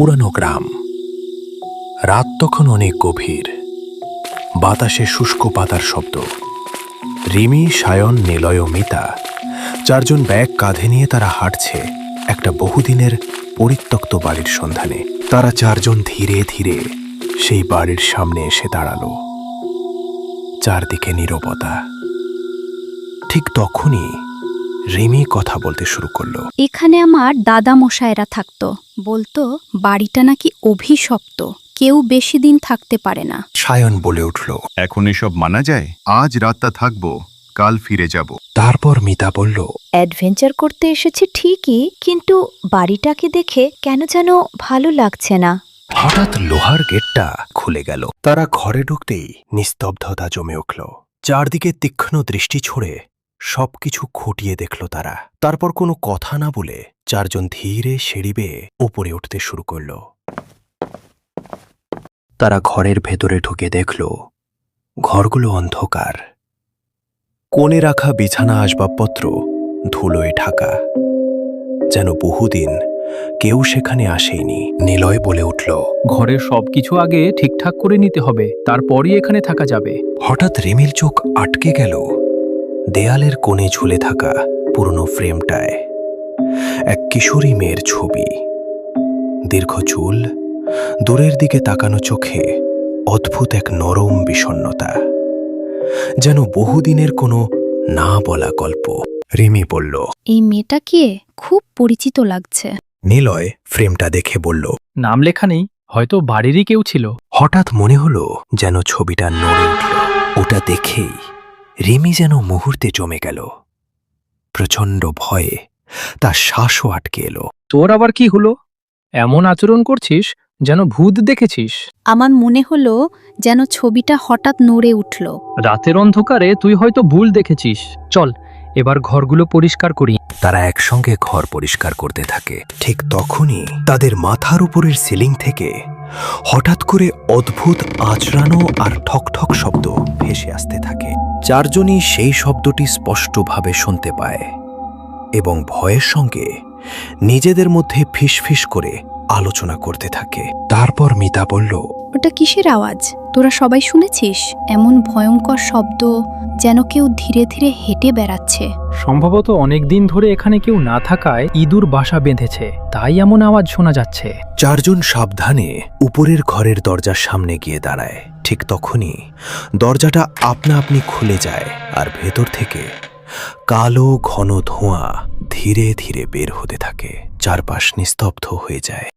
পুরানো গ্রাম। রাত তখন অনেক গভীর, বাতাসে শুষ্ক পাতার শব্দ। রিমি, সায়ন, নিলয় ও মিতা চারজন ব্যাগ কাঁধে নিয়ে তারা হাঁটছে একটা বহুদিনের পরিত্যক্ত বাড়ির সন্ধানে। তারা চারজন ধীরে ধীরে সেই বাড়ির সামনে এসে দাঁড়ালো। চারদিকে নীরবতা। ঠিক তখনই রিমি কথা বলতে শুরু করলো। এখানে আমার দাদা মশায়েরা থাকতো, বলতো বাড়িটা নাকি অভিশপ্ত, কেউ বেশি দিন থাকতে পারে না। সায়ন বলে উঠল, এখন এসব মানা যায়? আজ রাতটা থাকবো, কাল ফিরে যাব। তারপর মিতা বলল, অ্যাডভেঞ্চার করতে এসেছি ঠিকই, কিন্তু বাড়িটাকে দেখে কেন যেন ভালো লাগছে না। হঠাৎ লোহার গেটটা খুলে গেল। তারা ঘরে ঢুকতেই নিস্তব্ধতা জমে উঠল। চারদিকে তীক্ষ্ণ দৃষ্টি ছড়ে সবকিছু খুঁটিয়ে দেখল তারা। তারপর কোনো কথা না বলে চারজন ধীরে সিঁড়ি বেয়ে উপরে উঠতে শুরু করল। তারা ঘরের ভেতরে ঢুকে দেখল ঘরগুলো অন্ধকার। কোণে রাখা বিছানা আসবাবপত্র ধুলোয় ঢাকা, যেন বহুদিন কেউ সেখানে আসেনি। নিলয় বলে উঠল, ঘরের সবকিছু আগে ঠিকঠাক করে নিতে হবে, তারপরই এখানে থাকা যাবে। হঠাৎ রিমির চোখ আটকে গেল দেয়ালের কোণে ঝুলে থাকা পুরনো ফ্রেমটায়। এক কিশোরী মেয়ের ছবি, দীর্ঘ চুল, দূরের দিকে তাকানো চোখে অদ্ভুত এক নরম বিষণ্ণতা, যেন বহুদিনের কোনো না বলা গল্প। রিমি বলল, এই মেয়েটা কে? খুব পরিচিত লাগছে। নিলয় ফ্রেমটা দেখে বলল, নাম লেখা নেই, হয়তো বাড়িরই কেউ ছিল। হঠাৎ মনে হলো যেন ছবিটা নড়ে উঠল। ওটা দেখেই রিমি যেন মুহূর্তে জমে গেল। প্রচণ্ড ভয়ে তার শ্বাসও আটকে এলো। তোর আবার কি হলো? এমন আচরণ করছিস যেন ভূত দেখেছিস। আমার মনে হলো যেন ছবিটা হঠাৎ নড়ে উঠল। রাতের অন্ধকারে তুই হয়তো ভুল দেখেছিস। চল, এবার ঘরগুলো পরিষ্কার করি। তারা একসঙ্গে ঘর পরিষ্কার করতে থাকে। ঠিক তখনই তাদের মাথার উপরের সিলিং থেকে হঠাৎ করে অদ্ভুত আঁচড়ানো আর ঠকঠক শব্দ ভেসে আসতে থাকে। চারজনই সেই শব্দটি স্পষ্টভাবে শুনতে পায় এবং ভয়ের সঙ্গে নিজেদের মধ্যে ফিসফিস করে আলোচনা করতে থাকে। তারপর মিতা বলল, ওটা কিসের আওয়াজ? তোরা সবাই শুনেছিস? এমন ভয়ঙ্কর শব্দ, যেন কেউ ধীরে ধীরে হেঁটে বেড়াচ্ছে। সম্ভবত অনেক দিন ধরে এখানে কেউ না থাকায় ইঁদুর বাসা বেঁধেছে, তাই এমন আওয়াজ শোনা যাচ্ছে। চারজন সাবধানে উপরের ঘরের দরজার সামনে গিয়ে দাঁড়ায়। ঠিক তখনই দরজাটা আপনা আপনি খুলে যায় আর ভেতর থেকে কালো ঘন ধোঁয়া ধীরে ধীরে বের হতে থাকে। চারপাশ নিস্তব্ধ হয়ে যায়।